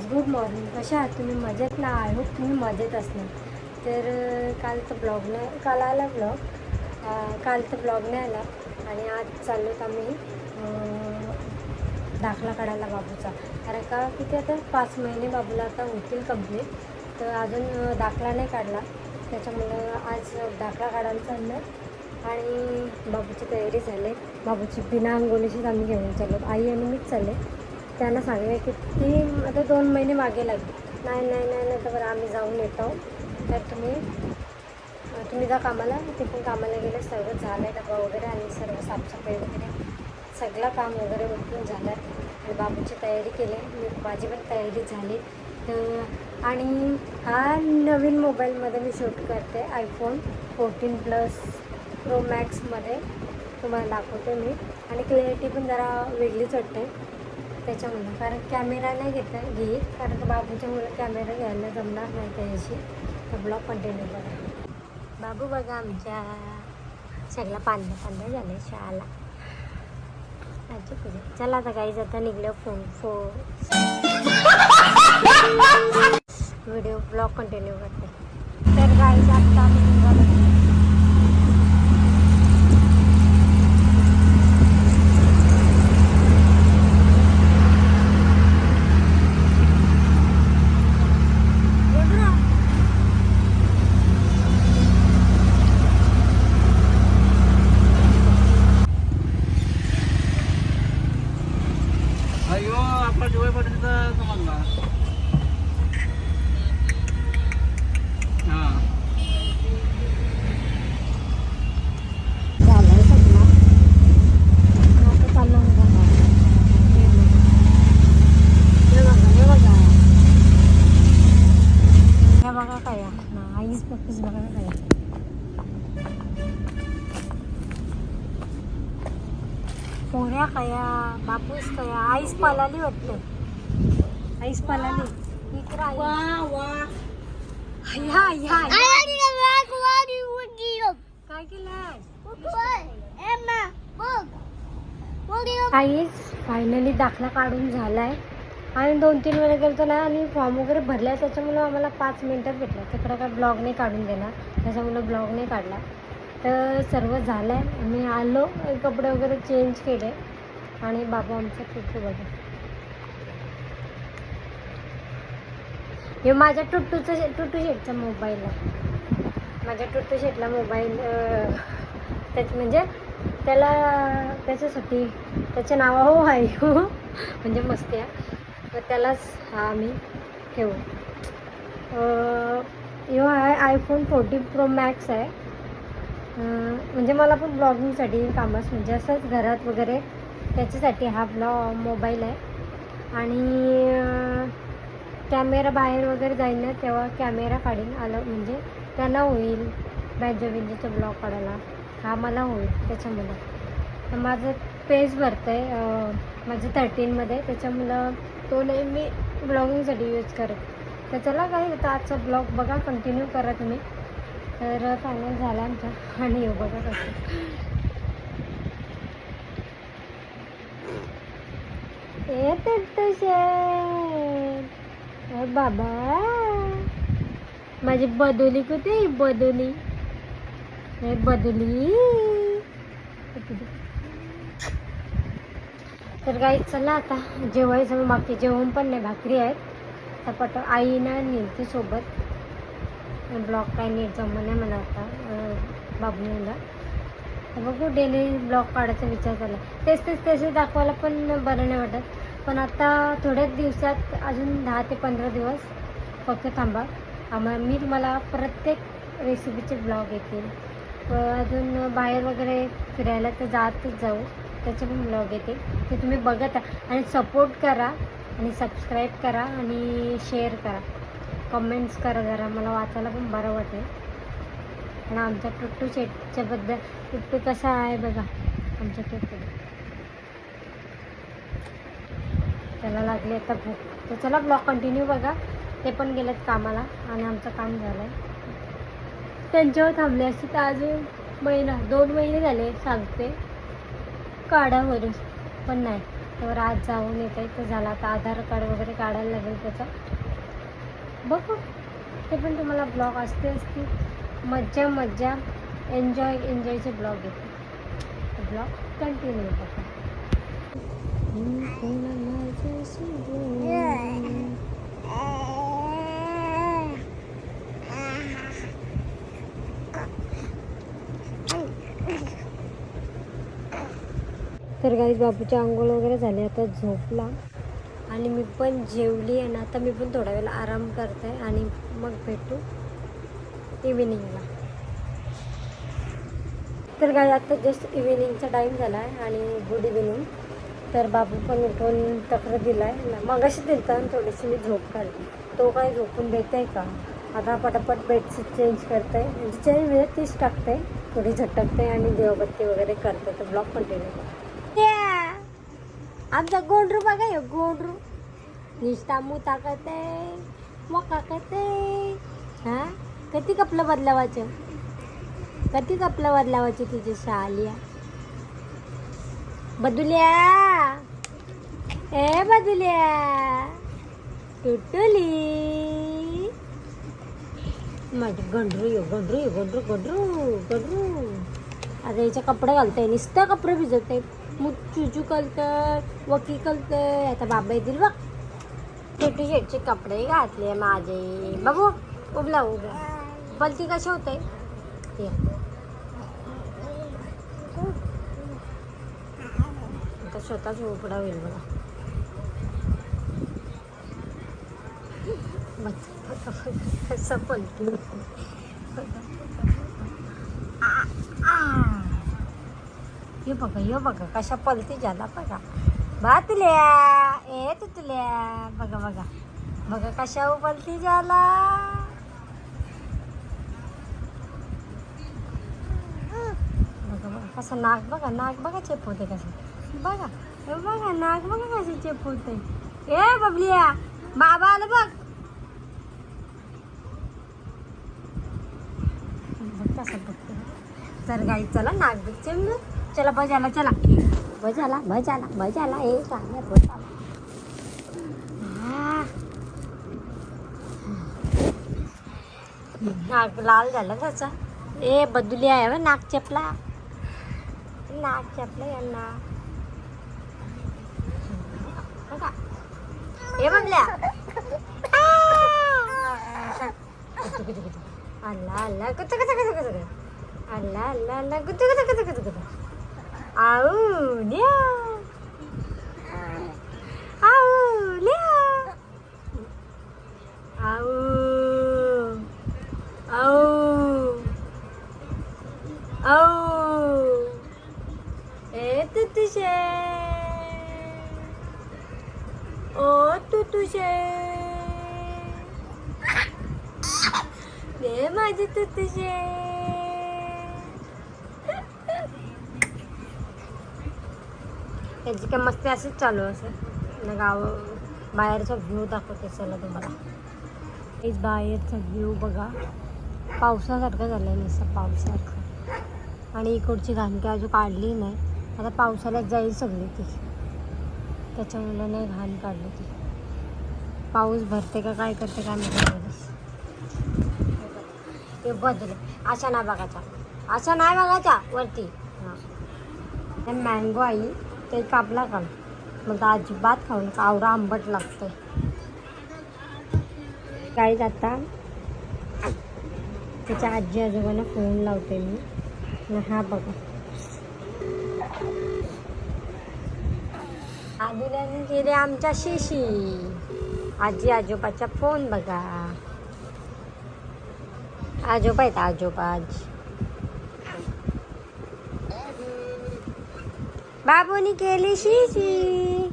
Guys good morning. कशा आहात तुम्ही? मजेत ना? आय होप तुम्ही मजेत असणार. तर काल तर ब्लॉग नाही, काल आला ब्लॉग, काल तर ब्लॉग नाही आला. आणि आज चाललो आम्ही दाखला काढायला बाबूचा. कारण का किती आता 5 महिने बाबूला आता होतील कंप्लीट, तर अजून दाखला नाही काढला. त्याच्यामुळं आज दाखला काढायला चाललं आणि बाबूची तयारी झाली. बाबूची बिना अंघोळीचीच आम्ही घेऊन चाललो. आई आणि मीच चालले. त्यांना सांगले की ती आता 2 महिने मागे लागली. नाही तर बरं आम्ही जाऊन येतो. तर तुम्ही जा कामाला. ते पण कामाला गेले. सर्व झालं आहे, डबा वगैरे आणि सर्व साफसफाई वगैरे सगळं काम वगैरे उठून झालं आणि बाबूची तयारी केली. माझी पण तयारी झाली. आणि हा नवीन मोबाईलमध्ये मी शूट करते. iPhone 14 Plus Pro Maxमध्ये तुम्हाला दाखवते मी. आणि क्लॅरिटी पण जरा वेगळीच वाटते त्याच्यामुळं. कारण कॅमेरा नाही घेत कारण बाबूच्यामुळं कॅमेरा घ्यायला जमणार नाही त्याशी. तर ब्लॉग कंटिन्यू करा. बाबू बघा आमच्या सगळा पांढरा झालं शाळेला. चला आता काही जाता निघलं व्हिडिओ ब्लॉग कंटिन्यू करते. तर गाईज आत्ता आम्ही निघालो. अयो आपला दिवाळी पडचा समजला. हां झालं सगळं. आता चाललं बघा. हे बघा काय आईच पप्पीच बघा काय. पोऱ्या कया, बापूस कया, आईस पालाली वाटतं. आईस पालाली इकडं आई. काय केलं आईस? फायनली दाखला काढून झालाय आणि 2-3 वेळा गेलतो ना आणि फॉर्म वगैरे भरलाय. त्याच्यामुळं आम्हाला 5 मिनिटात भेटलं. तिकडं काय ब्लॉग नाही काढून देणार, त्याच्यामुळं ब्लॉग नाही काढला. तर सर्व झालं आहे. मी आलो, कपडे वगैरे चेंज केले आणि बाबा आमचा टुट्टू बघा. हे माझ्या टुट्टू शेटचा मोबाईल आहे. माझ्या टुट्टू शेटला मोबाईल म्हणजे त्याला त्याच्यासाठी त्याचे नाव हो आहे म्हणजे मस्ती आहे. तर त्यालाच हा आम्ही ठेवू. ह्यो आहे iPhone 14 Pro Max आहे. म्हणजे मला पण ब्लॉगिंगसाठी कामास म्हणजे असंच घरात वगैरे त्याच्यासाठी हा मोबाईल आहे. आणि कॅमेरा बाहेर वगैरे जाईल ना तेव्हा कॅमेरा काढीन आलं म्हणजे त्यांना होईल. बिंजोचं ब्लॉग काढायला हा मला होईल. त्याच्यामुळं तर माझं पेज भरतं आहे माझं 13मध्ये. त्याच्यामुळं तो नाही मी ब्लॉगिंगसाठी यूज करत. तर चला काही आता आजचा ब्लॉग बघा, कंटिन्यू करा तुम्ही. तर फायनल झाला आमचा आणि येऊ बघा कसं येते तसे बाबा. माझी बदुली कुठे? बदुली तर काही चला आता जेवायचं. बाकी जेवण पण नाही, भाकरी आहेत. चपाट आईनं नेलती सोबत. ब्लॉग काय नीट जमलं नाही मला आता बाबूला. तर बघू डेली ब्लॉग काढायचा विचार झाला. तेच दाखवायला पण बरं नाही वाटत. पण आता थोड्याच दिवसात अजून 10 ते 15 दिवस फक्त थांबा. मी तुम्हाला प्रत्येक रेसिपीचे ब्लॉग येतील. अजून बाहेर वगैरे फिरायला तर जातच जाऊ, त्याचे पण ब्लॉग येतील. ते तुम्ही बघत आणि सपोर्ट करा आणि सबस्क्राईब करा आणि शेअर करा, कमेंट्स करा. जरा मला वाचायला पण बरं वाटेल. आणि आमच्या टुट्टू शेटच्याबद्दल टुट्टू कसा आहे बघा आमच्या टुट्टू. त्याला लागली आता भूक. तर चला ब्लॉग कंटिन्यू बघा. ते पण गेलेत कामाला आणि आमचं काम झालं आहे. त्यांच्यावर थांबले असते तर अजून 2 महिने झाले सांगते काढावरच, पण नाही. तर आज जाऊन येत आहे. तर झाला आता आधार कार्ड वगैरे काढायला लागेल त्याचा. बघू ते पण तुम्हाला ब्लॉग असते मज्जा मज्जा एन्जॉयचे ब्लॉग येते. ब्लॉग कंटिन्यू बघा. तर गाईस बाबूची आंघोळ वगैरे झाली, आता झोपला आणि मी पण जेवली आणि आता मी पण थोडा वेळ आराम करते आणि मग भेटू इव्हिनिंगला. तर गाई आता जस्ट इव्हिनिंगचा टाईम झाला आहे आणि गुड इव्हिनिंग. तर बाबू पण उठून तक्र दिला आहे. मग अशी दिलता थोडीशी मी झोप काढली. तो काय झोपून देत आहे का? आता पटापट बेडशीट चेंज करते आहे, म्हणजे चेंज म्हणजे तीच टाकते, थोडी झटकते आणि देवबत्ती वगैरे करते. तर ब्लॉग कंटिन्यू. आमचा गोंडरू बघा, हे गोंडरू निष्ठा मुता करते मोका करते. हां कधी कपलं बदलावायचं, कधी कपलं बदलावायची तुझी शालिया बदुल्या. ए बदुल्या टुटुली माझी गंडरू ये गंडरू ये गंडरू गंडरू गंडरू. अरे याचे कपडे घालते, नुसतं कपडे भिजवते, चुचू कलतं वकी कलतं. आता बाबा येतील बघ. छोटी शेटचे कपडे घातले माझे. बाबू उभला उभ्या बलती कशी होते. आता स्वतःच उपडा होईल बघा. कसं पलती ये बघा कशा पलती झाला बघा. बातल्या ए तुतल्या बघा बघा बघा कशा पलती झाला. बघा बघा कसं नाक बघा, नाक बघा चेप होते कसं. बघा बघा नाक बघा कशी चेप होते. ए बबलिया बाबा आलं बघ. कसं बघते. तर गाई चला नाक बघते चला बजाला चला बजाला बजाला बजाला हे चांगलं बजाला. नाक लाल झालं त्याचा. ए बदुली आहे नाक चेपला, नाक चेपला यांना बघा. हे म्हणल्या अल्ला अल्ला कुच कुच कुच कुच अल्ला अल्ला अल्ला कुच कुच कुच कुच कुच. आऊ लिया आऊ लिया आऊ आऊ आऊ. ए तुतुशे ओ तुतुशे दे माझी तुतुशे. त्याची काय मस्ती अशीच चालू असेल. गाव बाहेरचा व्ह्यू दाखवते चला तुम्हाला. हेच बाहेरचा व्ह्यू बघा, पावसासारखं झालं आहे नुसतं पावसासारखं. आणि इकडची घाणकी अजून काढली नाही, आता पावसाळ्यात जाईल सगळी ती, त्याच्यामुळं नाही घाण काढली ती. पाऊस भरते का काय करते काय माहिती. ते बदल अशा नाही बघायचा, अशा नाही बघायचा वरती. हां मँगो आई ते कापला का मग अजिबात खाऊ नका, आवडा आंबट लागतं. काही जाता त्याच्या आजी आजोबांना फोन लावते मी. हा बघा आदिल्याने केले आमच्या शिशी. आजी आजोबाचा फोन बघा. आजोबा आहेत आजोबा आजी. बाबूनी केली शिशी.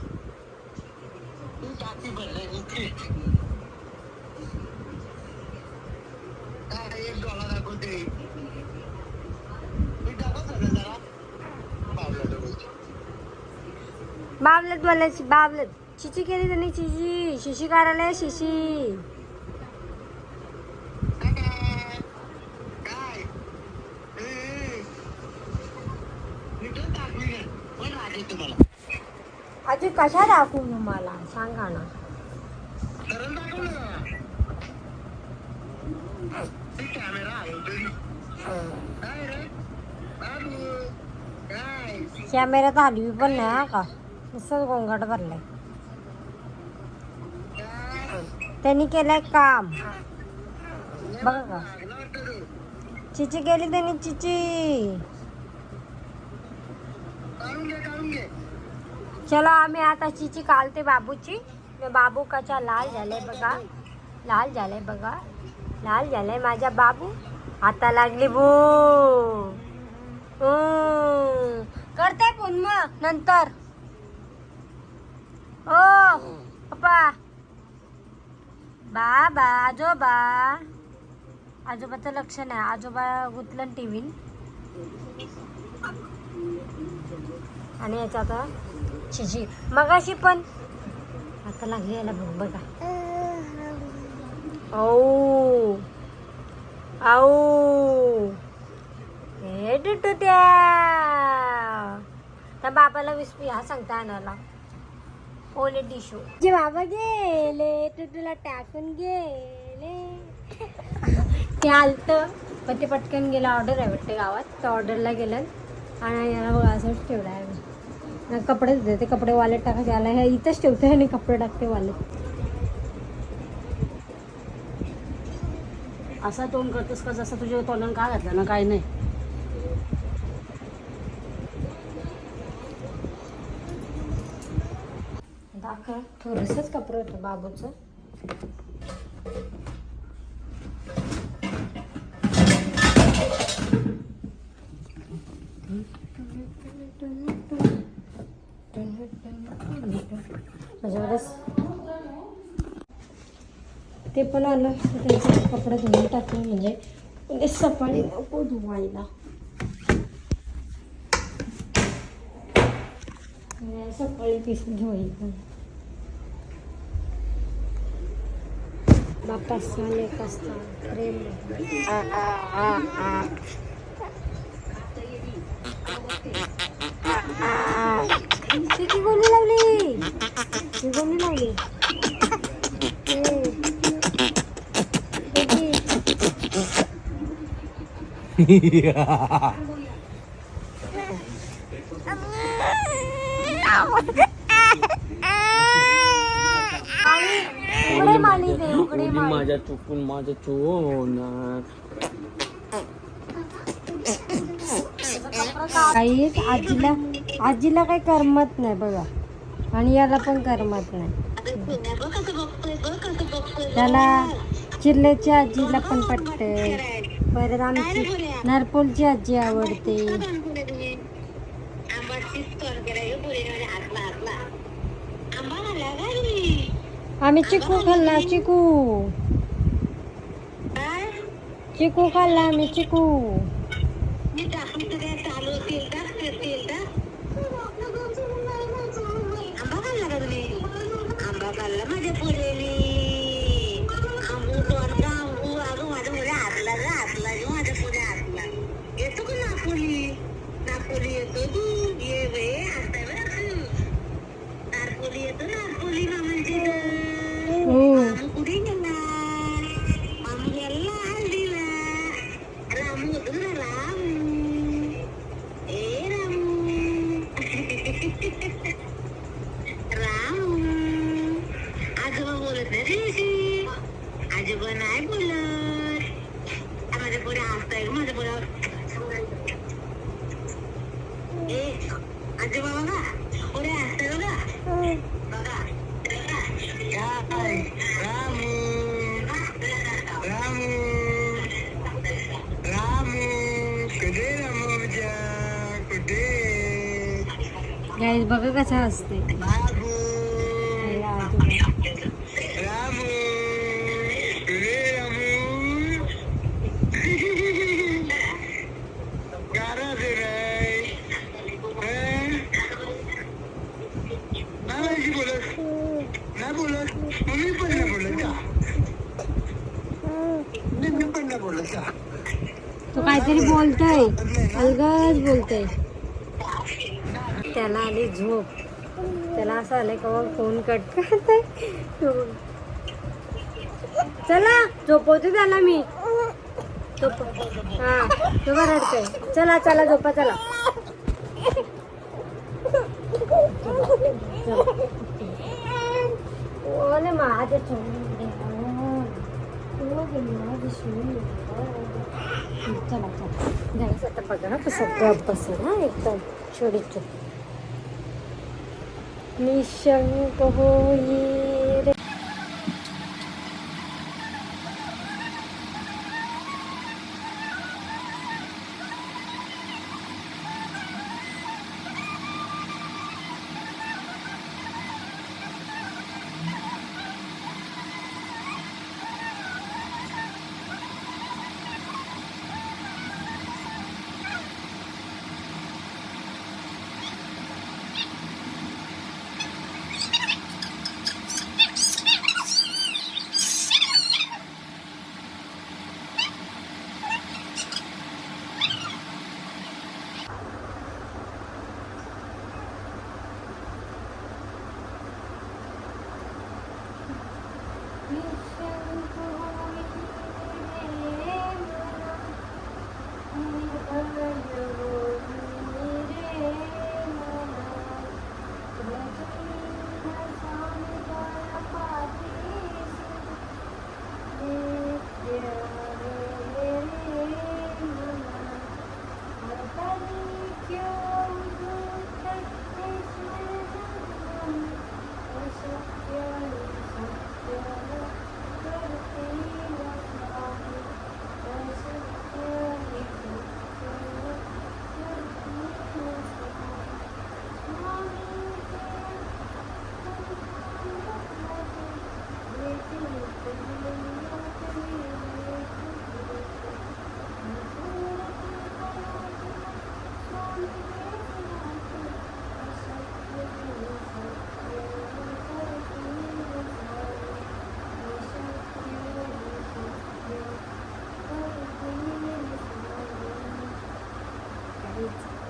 बाबलत बोलायची बाबलत. शिशी केली त्यांनी शिशी. शिशी करायला शिशी. अजून कशा दाखवू मला सांगा ना. कॅमेऱ्यात हलवी पण नाही हा का, नुसतं गोंगाट भरलाय. त्यांनी केलंय काम बघा का. चिची केली त्यांनी चिची. चलो आम्ही आता चिची काढते बाबूची. बाबू कसा लाल झालाय बघा, लाल झालाय बघा, लाल झालाय माझा बाबू. आता लागली भू. करते पण मग नंतर. ओ पप्पा बाबा आजोबा. आजोबाचं लक्ष नाही, आजोबा गुतलं टीव्ही. आणि याचा आता चिची मगाशी पण आता लागली याला भूक बघा. औ औ हे टुटू त्या बाबाला विस्पी हा सांगता आणायला. ओले डिशो जे बाबा गेले टुटूला टाकून गेले. ते आलतं पण ते पटकन गेलं. ऑर्डर आहे वाटते गावात, त्या ऑर्डरला गेलं. आणि याला बघा असंच ठेवलं आहे. कपडेच देते, कपडे वालेट टाकायचे. याला ह्या इथंच ठेवते आणि कपडे टाकते वालेट. असा तोंड करतेस का जसं तुझ्या तोंडानं काय घातलं ना काय नाही. दाखवा थोडंसंच कपडे होतं बाबूचं. ते पण आलं तर त्यांचे कपडे धुवून टाकले म्हणजे सकाळी नको धुवायला. सकाळी पिसून धुवायचं. बाप्पा साल एक असता प्रेम. ती गोणी लावली, ती गोणी लावली. उघडे माली दे, उघडे माली. माझ्या चुकून माझं चुकून. काही आजीला काही करमत नाही बघा, आणि याला पण करमत नाही. त्याला चिरल्याची आजीला पण पटते. परत आमची नरपोलची आजी आवडते. आम्ही चिकू खाल्ला, चिकू चिकू खाल्ला आम्ही, चिकू. आजोबा नाही बोलत. माझ्या पुढे हसताय माझ्या पुढे. आजोबा बघा पुढे हसताय बघा बघा. रामू रामू रामू कुठे रामूच्या कुठे. गाईस बघा कसा असते बाबू रामू रे रामू. गारा दे रे. नाही बोलत, नाही बोलत. मी पण नाही बोलत का, मी पण नाही बोलत का. तो काहीतरी बोलतोय, अलगद बोलतोय. त्याला आली झोप. त्याला त्याला असं आलंय का मग फोन कट करताय. चला झोपवते त्याला मी. हा तो रडतोय. चला चला झोपा चला. ओले माझे चला चला जायचं आता बघा ना कसं गप बसेल ना एकदम छोडीचं निशंक होई रे.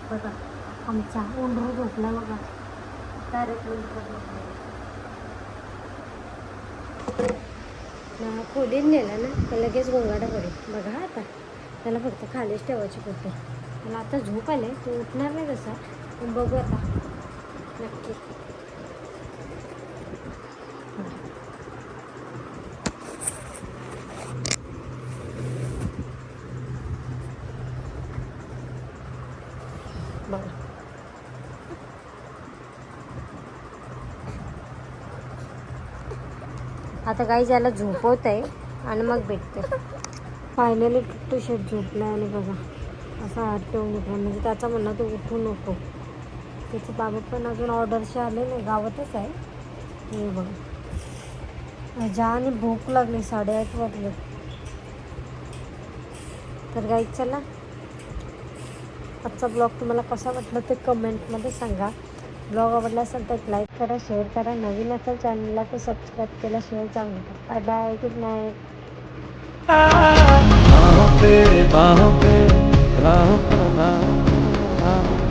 बघा आमचा ओंडरू झोपला बघा. खोलीत नेला ना तर लगेच गोंगाटा पडेल बघा. आता त्याला फक्त खालीच ठेवायची कुठे. मला आता झोप आले तो उठणार नाही तसा पण बघू आता नक्की. बघा आता काही ज्याला झोपवत आहे आणि मग भेटते. फायनली टुट्टू शेट झोपला आणि बघा असा हात ठेवून उठला म्हणजे त्याचा म्हणणं तो उठू नको. त्याचे बाबा पण अजून ऑर्डरचे आले नाही गावातच आहे. हे बघा ज्या आणि भूक लागली 8:30 वाजले. तर काही चला आजचा ब्लॉग तुम्हाला कसा वाटला ते कमेंटमध्ये सांगा. ब्लॉग आवडला असेल तर लाईक करा, शेअर करा. नवीन असेल चॅनलला तर सबस्क्राईब केल्याशिवाय जाऊ नका. Bye bye, good night. बाहों पे राहों पे